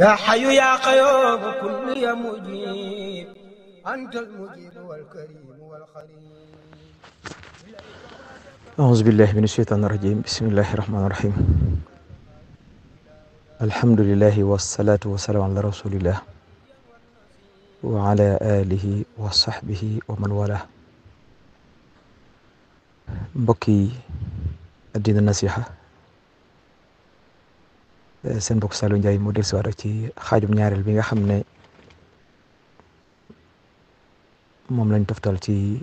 يا حي يا قيوم كل يا مجيب أنت المجيب والكريم والخليل. أعوذ بالله من الشيطان الرجيم بسم الله الرحمن الرحيم الحمد لله والصلاة والسلام على رسول الله وعلى آله وصحبه ومن والاه. mbokki addina nasiha seen mbokk Saliou Ndiaye mu dellusiwaat ak ci xaajum ñaareel bi nga xam ne moom lañ toftal ci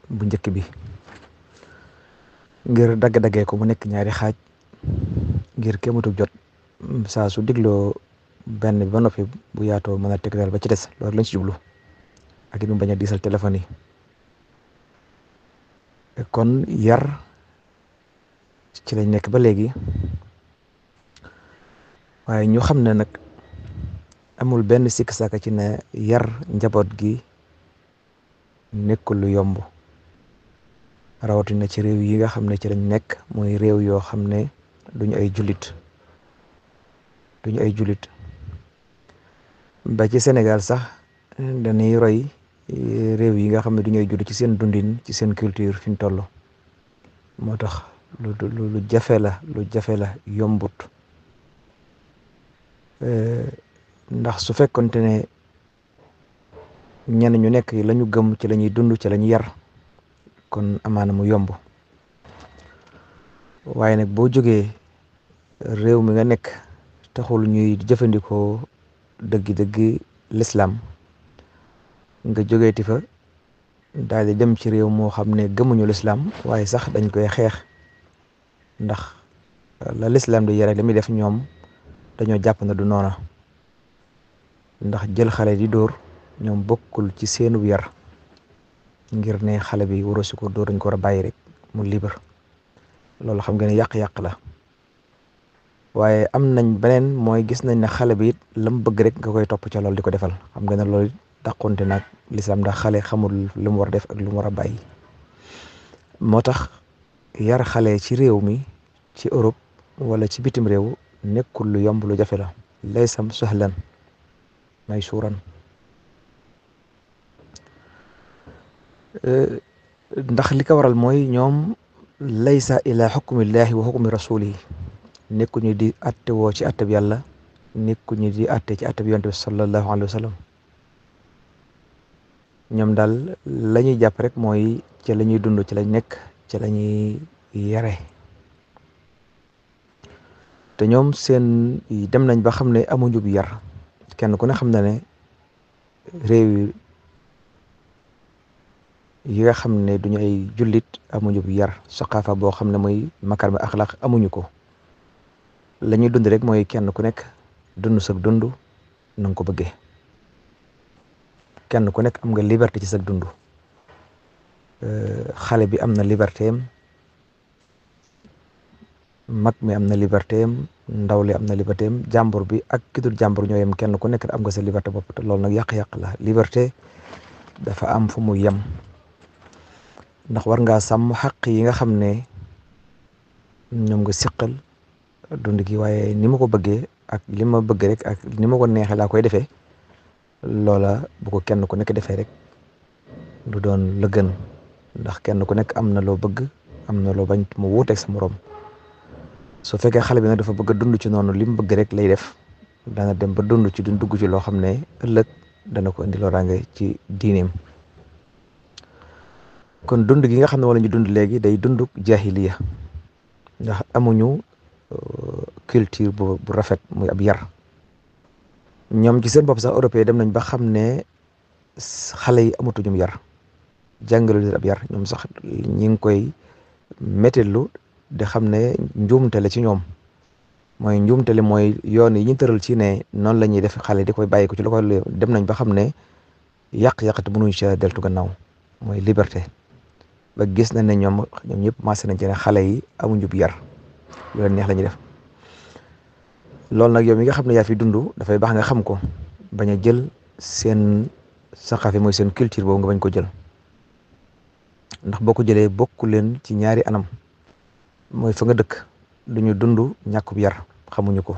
bu njëkk bi ngir dagg-daggee ko mu nekk ñaari xaaj ngir kéematul jot saa su digloo benn bi ba noppi bu yaatoo mën a tegtal ba ci des loolu lañ ci jublu ak it mu bañ a diisal téléphone yi. kon yar ci lañ nekk ba léegi waaye ñu xam ne nag amul benn sikk sàkk ci ne yar njaboot gi nekkul lu yomb rawatina ci réew yi nga xam ne ci lañ nekk mooy réew yoo xam ne duñu ay jullit ba ci Sénégal sax dañuy roy réew yi nga xam ne duñu ay jullit ci seen dundin ci seen culture fi ñu toll moo tax lu jafe la yombut ndax su fekkonte ne ñenn ñu nekk la ñu gëm ci la ñuy dund ci la ñu yar kon amaana mu yomb waaye nag boo jógee réew mi nga nekk taxul ñuy jëfandikoo dëggi lislaam nga jógeeti fa daal di dem ci réew moo xam ne gëmuñu lislaam waaye sax dañ koy xeex ndax la lislaam di yare li muy def ñoom dañoo jàpp na du noona ndax jël xale di dóor ñoom bokkul ci seenu yar ngir ne xale bi waroo si ko dóor dañ ko war a bàyyi rek mu libre loolu xam nga ne yàq-yàq la waaye am nañ beneen mooy gis nañ ne xale bi it lam bëgg rek nga koy topp ca loolu di ko defal xam nga ne loolu dàqonte nag lislaam ndax xale xamul lu mu war a def ak lu mu war a bàyyi moo tax yar xale ci réew mi ci Europe wala ci bitim réew nekkul lu yomb lu jafe la laysam sahlan may suuran ndax li ko waral mooy ñoom laysa ila xukmillahi wa xukmi rasulihi nekkuñu di atte woo ci atte bi yàlla nekkuñu di atte ci atte bi yonent bi sallallahu alayhi wa sallam ñoom daal la ñuy jàpp rek mooy ci la ñuy dund ci lañ nekk ci la ñuy yare te ñoom seen dem nañ ba xam ne amuñu bu yar kenn ku ne xam na ne réew yi nga xam ne duñu ay jullit amuñu bu yar saqaafa boo xam ne mooy makarma axlaq amuñu ko la ñuy dund rek mooy kenn ku nekk dund sag dund na nga ko bëggee kenn ku nekk am nga liberté ci sag dund xale bi am na liberté am mag mi am na liberté am ndaw li am na liberté am jàmbur bi ak ki dul jàmbur ñoo yem kenn ku nekk am nga sa liberté bopp te loolu nag yàq-yàq la liberté dafa am fu mu yem ndax war ngaa sàmm xaq yi nga xam ne ñoom nga siqal dund gi waaye ni ma ko bëggee ak li ma bëgg rek ak ni ma ko neexee laa koy defee loola bu ko kenn ku nekk defee rek du doon la gën ndax kenn ku nekk am na loo bëgg am na loo bañ mu wuuteeg sa morom su fekkee xale bi nag dafa bëgg a dund ci noonu li mu bëgg rek lay def dana dem ba dund ci duñ dugg ci loo xam ne ëllëg dana ko indi loraange ci diineem kon dund gi nga xam ne wala ñu dund léegi day dunduk jahiliya ndax amuñu culture bu rafet muy ab yar ñoom ci seen bopp sax européen dem nañ ba xam ne xale yi amatuñu yar jàngalu leen ab yar ñoom sax ñi ngi koy méttilu di xam ne njuumte la ci ñoom mooy njuumte li mooy yoon yi ñu tëral ci ne noonu la ñuy def xale di koy bàyyi ko ci lu ko dem nañ ba xam ne yàq-yàq te mënuñ ca deltu gannaaw mooy liberté ba gis nañ ne ñoom ñëpp maase nañ ci ne xale yi amuñu bu yar lu leen neex la ñuy def loolu nag yow mi nga xam ne yaa fi dund dafay baax nga xam ko bañ a jël seen saqaafi mooy seen culture boobu nga bañ ko jël ndax boo ko jëlee bokku leen ci ñaari anam mooy fa nga dëkk duñu dund ñàkkub yar xamuñu ko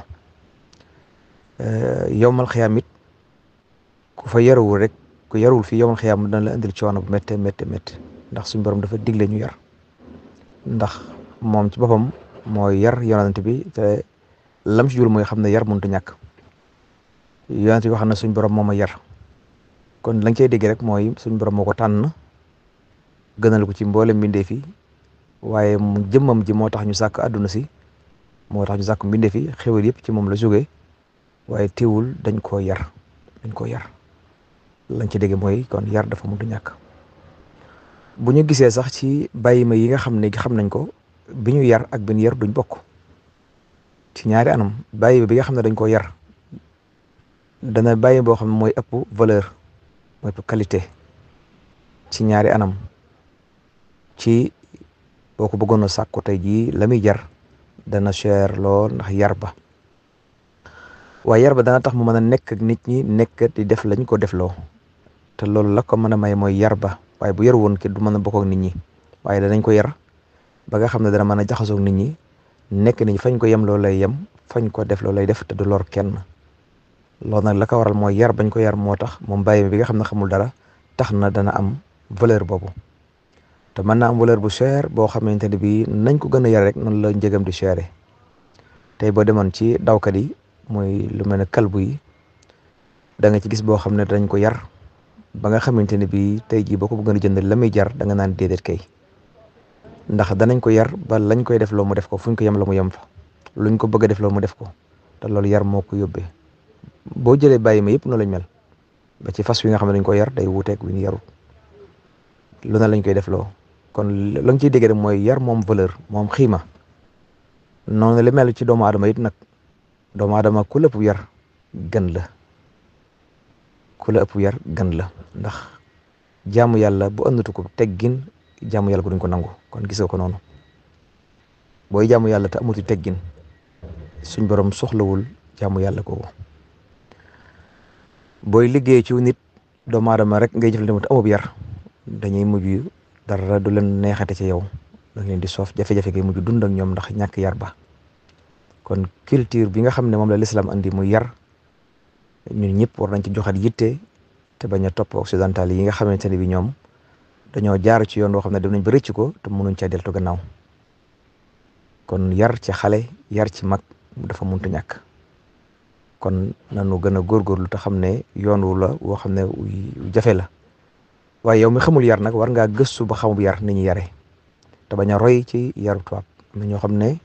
yowmal xiyaam it ku fa yarawul rek ku yarawul fii yowmal xiyaam dana la indil coono bu métte métte métte ndax suñu borom dafa digle ñu yar ndax moom ci boppam mooy yar yonent bi te lam ci jul mooy xam ne yar mënut a ñàkk yonent bi wax na suñ borom moom a yar kon lañ cey dégg rek mooy suñ borom moo ko tànn gënal ko ci mboolem mbindeef yi waaye mu jëmmam ji moo tax ñu sàkk àdduna si moo tax ñu sàkk mbindeef yi xéwal yëpp ci moom la jógee waaye teewul dañ koo yar lañ ci dégg mooy kon yar dafa mënut a ñàkk bu ñu gisee sax ci bàyyi ma yi nga xam ne xam nañ ko bi ñu yar ak bi ñu yar duñ bokk ci ñaari anam bàyyi bi nga xam ne dañ koo yar dana bàyyi boo xam ne mooy ëpp valeur mooy ëpp qualité ci ñaari anam ci boo ko bëggoon a sàkku tey jii la muy jar dana cher lool ndax yar ba waaye yar ba dana tax mu mën a nekk ak nit ñi nekk di def lañ ko defloo te loolu la ko mën a may mooy yar ba waaye bu yar woon ki du mën a bokk ak nit ñi waaye danañ ko yar ba nga xam ne dana mën a jaxasoog nit ñi nekk nit ñi fañ ko yem loolu lay yem fañ ko def loolu lay def te du lor kenn loolu nag la ko waral mooy yar bañ ko yar moo tax moom bàyyi bi nga xam ne xamul dara tax na dana am valeur boobu te mën naa am valeur bu cher boo xamante ne bii nañ ko gën a yar rek noonu la njëgam di chéré tey boo demoon ci dawkat yi mooy lu mel ne kalbu yi da nga ci gis boo xam ne dañ ko yar ba nga xamante ne bii tey jii boo ko bëggoon a jënd la muy jar da nga naan déedéet kay ndax danañ ko yar ba lañ koy def loo mu def ko fuñ ko yem la mu yem fa luñ ko bëgg a def loo mu def ko te loolu yar moo ko yóbbee boo jëlee bàyyi ma yëpp noonu lañ mel ba ci fas wi nga xam ne dañ ko yar day wuuteeg wi ñu yarut lu ne lañ koy def loo kon la nga ciy déggee rek mooy yar moom valeur moom xiima noonu la mel ci doomu aadama it nag doomu aadama ku la ëpp yar gën la ku la ëpp yar gën la ndax jaamu yàlla bu ëndatu ko teggin jaamu yàlla ko duñ ko nangu kon gis nga ko noonu booy jaamu yàlla te amuti teggin suñ borom soxlawul jaamu yàlla kooku booy liggéey ci nit doomu aadama rek ngay jëfandikoo te amub yar dañuy mujj dara du leen neexate ci yow da leen di soof jafe-jafe ngay mujj dund ak ñoom ndax ñàkk yar ba kon culture bi nga xam ne moom la l'islam andi muy yar ñun ñëpp war nañ ci joxat yitte te bañ a topp occidental yi nga xamante ne bi ñoom dañoo jaar ci yoon boo xam ne dem nañ ba rëcc ko te mënuñ caa deltu gannaaw kon yar ci xale yar ci mag dafa mënut ñàkk kon nanu gën a góorgóorlu te xam ne yoon wu la woo xam ne jafe la waaye yow mi xamul yar nag war ngaa gëstu ba xamub yar ni ñu yare te bañ a roy ci yaru tubaab am na ñoo xam ne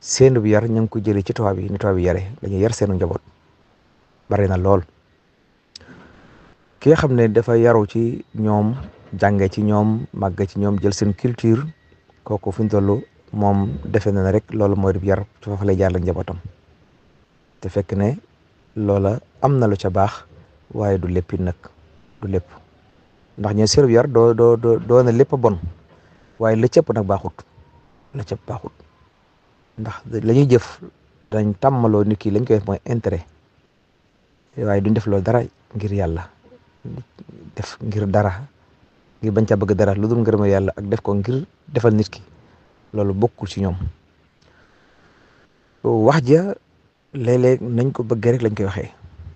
seenu bi yar ña ngi ko jëlee ci tubaab yi ni tubaab yi yare dañuy yar seenu njaboot bari na lool ki nga xam ne dafa yaru ci ñoom jànge ci ñoom màgg ci ñoom jël seen culture kooku fi ñu toll moom defe na ne rek loolu mooy di yar ci foofu lay jaar la njabootam te fekk ne loola am na lu ca baax waaye du lépp nag du lépp ndax ñe seen yar doo na lépp a bon waaye la cëpp nag baaxut ndax la ñuy jëf dañ tàmmaloo nit ki lañ koy def mooy intérêt waaye duñ def loolu dara ngir yàlla def ngir dara ngir bañ ca bëgg dara lu dul ngërëm yàlla ak def ko ngir defal nit ki loolu bokkul ci ñoom wax ja léeg-léeg nañ ko bëggee rek lañ koy waxee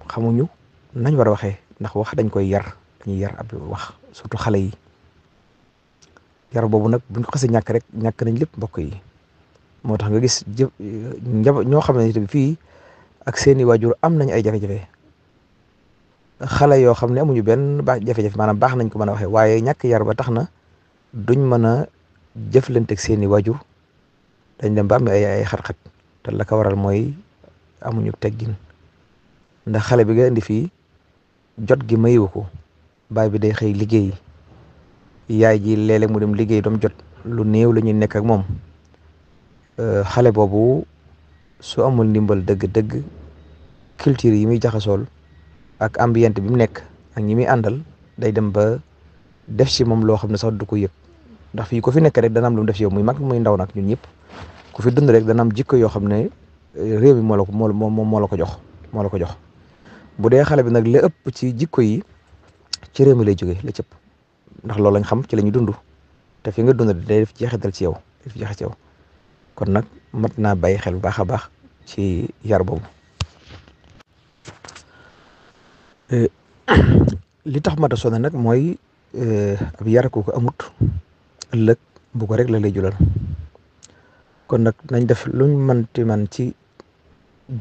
xamuñu nañ war a waxee ndax wax dañ koy yar dañuy yar ab wax surtout xale yi yar boobu nag buñ ko xasee ñàkk rek ñàkk nañ lépp mbokk yi moo tax nga gis ñoo xam ne fii ak seeni waajur am nañ ay jafe-jafe xale yoo xam ne amuñu benn jafe-jafe maanaam baax nañ ko mën a waxee waaye ñàkk yar ba tax na duñ mën a jëflanteeg seeni waajur dañ dem ba am ay xat-xat te la ko waral mooy amuñu teggin ndax xale bi nga indi fii jot gi mayiwu ko baay bi day xëy liggéey yaay ji léeg-léeg mu dem liggéey doom jot lu néew la ñuy nekk ak moom xale boobu su amul ndimbal dëgg-dëgg culture yi muy jaxasool ak ambiance bi mu nekk ak ñi muy àndal day dem ba def ci moom loo xam ne sax du ko yëg ndax fii ko fi nekk rek dana am lu mu def ci yow muy mag muy ndaw nag ñun ñëpp ku fi dund rek dana am jikko yoo xam ne réew mi moo la ko jox bu dee xale bi nag la ëpp ci jikko yi ci réew mi lay jógee la cëpp ndax loolu lañ xam ci la ñu dund te fi nga dund day def jeexital ci yow def jeexital ci yow kon nag mat naa bàyyi xel bu baax a baax ci yar boobu. Eh, li tax mata sonn nag mooy ab yar ko amut ëllëg bu ko rek la lay julal kon nag nañ def luñ mënti man ci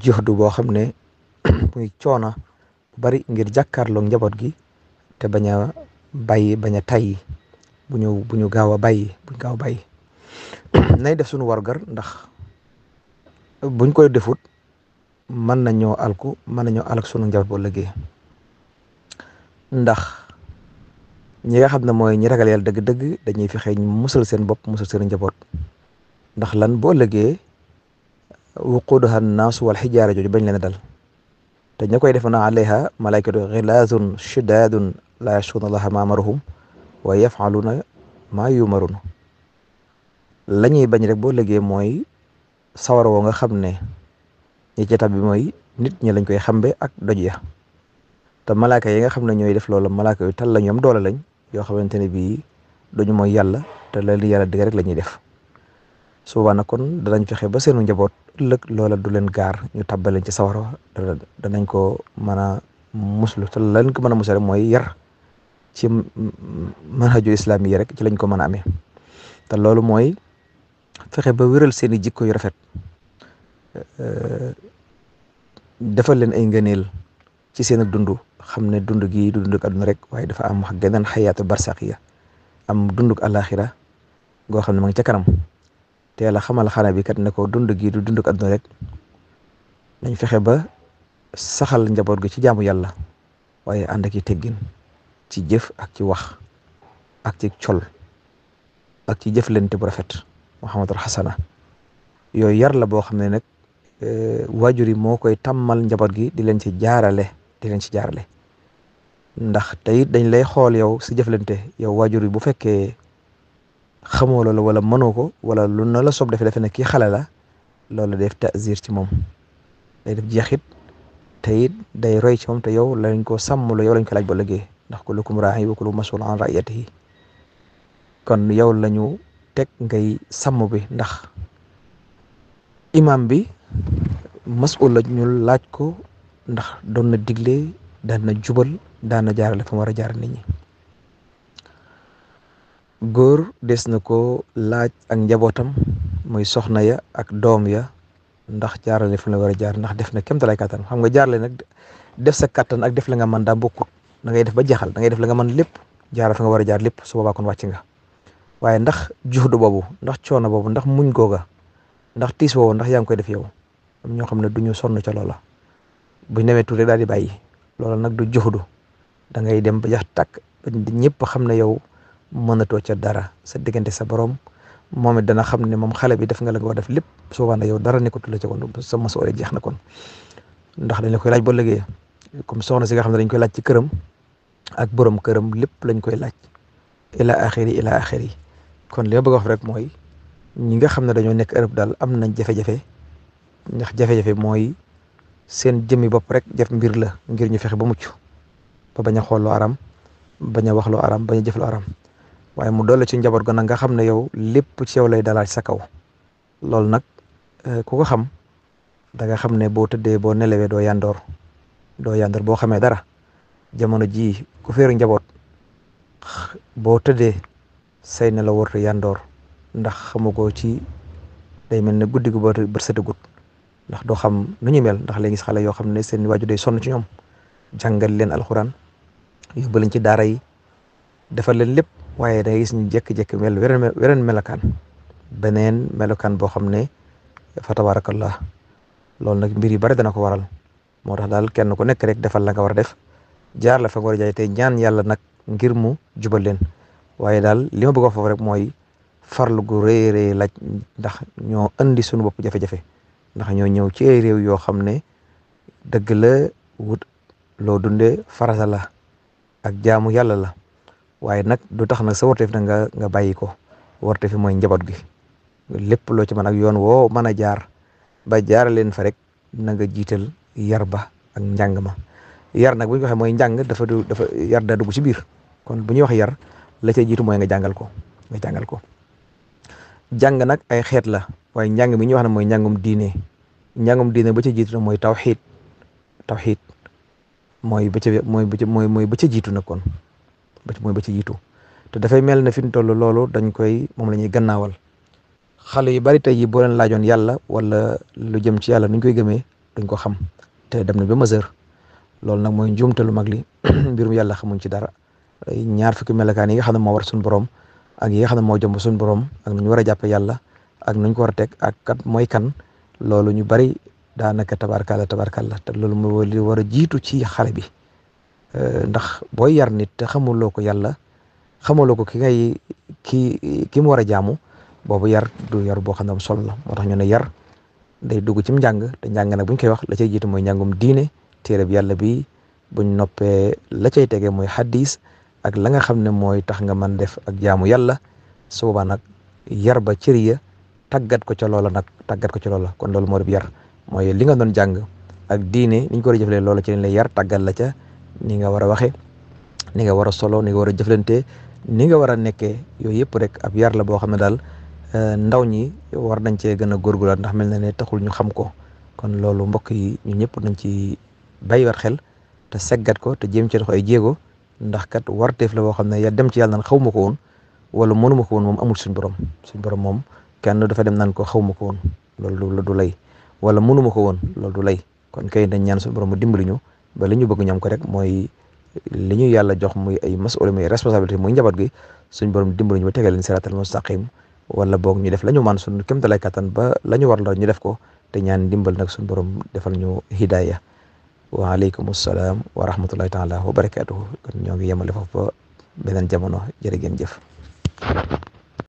jëxdu boo xam ne muy coona bu bari ngir jàkkaarloog njaboot gi te bañ a bàyyi bañ a tayyi bu ñu gaaw a bàyyi buñ gaaw a bàyyi nay def suñu wargar ndax buñ koy defut mën nañoo alku mën nañoo alak sunu njaboot boo liggéey ndax ñi nga xam ne mooy ñi ragal yàlla dëgg-dëgg dañuy fexe musal seen bopp musal seen njaboot ndax lan boo liggéey wuquduha naasu wal xijaara jooju bañ leen dal te ña koy def na alayha malaikatu xilaazun shidaadun la yashuuna allaha ma amaruhum wa yafaluna maa yumarun la ñuy bañ rek boo liggéey mooy sawar woo nga xam ne ñi ci tab bi mooy nit ñi lañ koy xambe ak doj ya te malaaka yi nga xam ne ñooy def loolu malaaka yu tal la ñoom doole lañ yoo xamante ne bii duñu mooy yàlla te la li yàlla digg rek la ñuy def su boobaa nag kon danañ fexe ba seenu njaboot ëllëg loola du leen gaar ñu tàbbaleen ci sawara danañ ko mën a muslu te lañ ko mën a muslu rek mooy yar ci manhaju islam yi rek ci lañ ko mën a amee te loolu mooy fexe ba wéral seeni jikko yu rafet defal leen ay ngëneel ci seen dund xam ne dund gi du dunduk àdduna rek waaye dafa am geneen xayaatu barsaqiya am dunduk alaxira goo xam ne ma ngi ca kanam te la xamal xana bi kat ne ko dund gi du dunduk àdduna rek nañ fexe ba saxal njaboot gi ci jaamu yàlla waaye ànd ak i teggin ci jëf ak ci wax ak ci col ak ci jëflante bu rafet muhammadul xasana yooyu yar la boo xam ne nag waajur yi moo koy tàmmal njaboot gi di leen ci jaarale ndax tey dañ lay xool yow si jëflante yow waajur yi bu fekkee xamoo loolu wala mënoo ko wala lu na la sob defe ne kii xale la loolu def ta'zir ci moom day def jeexit te it day roy ci moom te yow lañ ko sàmmlo yow lañ ko laaj ba liggéey ndax kullukum raa'in wa kullukum mas'uulun an ra'iyyatihi kon yow lañu teg ngay sàmm bi ndax imam bi mas'uul la ñu laaj ko ndax doon na digle daan na jubal daan na jaarale fa mu war a jaar nit ñi góor des na ko laaj ak njabootam muy soxna ya ak doom ya ndax jaarale fa la war a jaar ndax def na kéemtalaay kattan xam nga jaarale nag def sa kattan ak def la nga mën daa bokkut da ngay def ba jeexal da ngay def la nga mën lépp jaar fa nga war a jaar lépp su boobaa kon wàcc nga waaye ndax juhdu boobu ndax coono boobu ndax muñ googa ndax tiis woowu ndax yaa ngi koy def yow am ñoo xam ne du ñu sonn ca loola buñ demee tuuti daal di bàyyi loola nag du juhdu da ngay dem ba jax tàkk ba ñëpp xam ne yow mënatoo ca dara sa diggante sa borom moom it dana xam ne moom xale bi def nga la nga war def lépp su boobaa nag yow dara nekkatu la ca kon sa masuule jeex na kon ndax dañ la koy laaj ba liggéey comme soxna si nga xam ne dañ koy laaj ci këram ak borom këram lépp lañ koy laaj ila axiri kon li ma bëgg a wax rek mooy ñi nga xam ne dañoo nekk Europe daal am nañ jafe-jafe ndax jafe-jafe mooy seen jëmmi bopp rek jëf mbir la ngir ñu fexe ba mucc ba bañ a xool lu aram bañ a wax lu aram bañ a jëf lu aram waaye mu doole ci njaboot ga nag nga xam ne yow lépp ci yow lay dalaat sa kaw loolu nag ku ko xam da nga xam ne boo tëddee boo nelawee doo yandoor boo xamee dara jamono jii ku féeru njaboot boo tëddee say ne la wartu yandoor ndax xamugoo ci day mel ne guddi gu bët sëtagut ndax doo xam nu ñu mel ndax léegi xale yoo xam ne seen waaju day sonn ci ñoom jàngal leen alxuraan yóbbu leen ci daara yi defal leen lépp waaye da ngay gis ñu jékki-jékki mel weneen melokaan beneen melokaan boo xam ne fa tabarakallah loolu nag mbir yu bari dana ko waral moo tax daal kenn ku nekk rek defal la nga war a def jaar la fa nga war a jaay tey ñaan yàlla nag ngir mu jubal leen waaye daal li ma bëgg a foofu rek mooy farlu gu rëy laaj ndax ñoo andi suñu bopp jafe-jafe ndax ñoo ñëw ci ay réew yoo xam ne dëgg la wut loo dundee farata la ak jaamu yàlla la waaye nag du tax nag sa warteef nag nga bàyyi ko warteef mooy njaboot gi lépp loo ci mën ak yoon woo mën a jaar ba jaara leen fa rek na nga jiital yar ba ak njàng ma yar nag bu ñu ko waxee mooy njàng dafa yar daa dugg ci biir kon bu ñuy wax yar la ca jiitu mooy nga jàngal ko jàng nag ay xeet la waaye njàng mi ñuy wax ne mooy njàngum diine ba ca jiitu mooy tawxiid mooy ba ca mooy ba ca jiitu nag kon mooy ba ca jiitu te dafay mel ne fi mu toll loolu dañ koy moom la ñuy gannaawal xale yu bari tey yi boo leen laajoon yàlla wala lu jëm ci yàlla nuñ koy gëmee duñ ko xam te dem na ba mesure loolu nag mooy njuumte lu mag li mbirum yàlla xamuñ ci dara ñaar fukki melokaan yi nga xam ne moo war suñu borom ak yi nga xam ne moo jomb suñu borom ak nu ñu war a jàppe yàlla ak nuñ ko war a teg ak kat mooy kan loolu ñu bari daanaka tabarkalla te loolu moo li war a jiitu ci xale bi ndax booy yar nit te xamuloo ko yàlla xamuloo ko ki mu war a jaamu boobu yar du yar boo xam ne solo la moo tax ñu ne yar day dugg ci njàng te njàng nag buñ koy wax la cay jiitu mooy njàngum diine téere bi yàlla bi buñ noppee la cay tegee mooy hadis ak la nga xam ne mooy tax nga mën def ak jaamu yàlla su boobaa nag yar ba cër ya tàggat ko ca loola kon loolu moo di yar mooy li nga doon jàng ak diine ni ñu ko war a jëflee loola ci lañ lay yar tàggal la ca ni nga war a waxe ni nga war a solo ni nga war a jëflante ni nga war a nekkee yooyu yëpp rek ab yar la boo xam ne daal ndaw ñi war nañ cee gën a góorgóorlu ndax mel na ne taxul ñu xam ko kon loolu mbokk yi ñun ñëpp nañ ci bàyyiwaat xel te seggat ko te jéem ci dox ay jéego ndax kat warteef la boo xam ne ya dem ci yàlla naan xaw ma ko woon wala mënuma ko woon moom amul suñ borom moom kenn dafa dem naan ko xaw ma ko woon loolu du lay wala mënuma ko woon loolu du lay kon kay dañ ñaan suñu borom mu dimbali ñu ba li ñu bëgg ñam ko rek mooy li ñu yàlla jox muy ay mas'uula muy responsabilité muy njaboot gi suñ borom dimbali ñu ba tegal leen siraatal mustaqim wala boog ñu def la ñu man suñu kéemtalaay kattan ba la ñu war la ñu def ko te ñaan dimbal nag suñu borom defal ñu hidaaya wa aleykum salaam wa rahmatullahi taala wa barakaatuhu kon ñoo ngi yemale foofu ba beneen jamono jërë ngeen jëf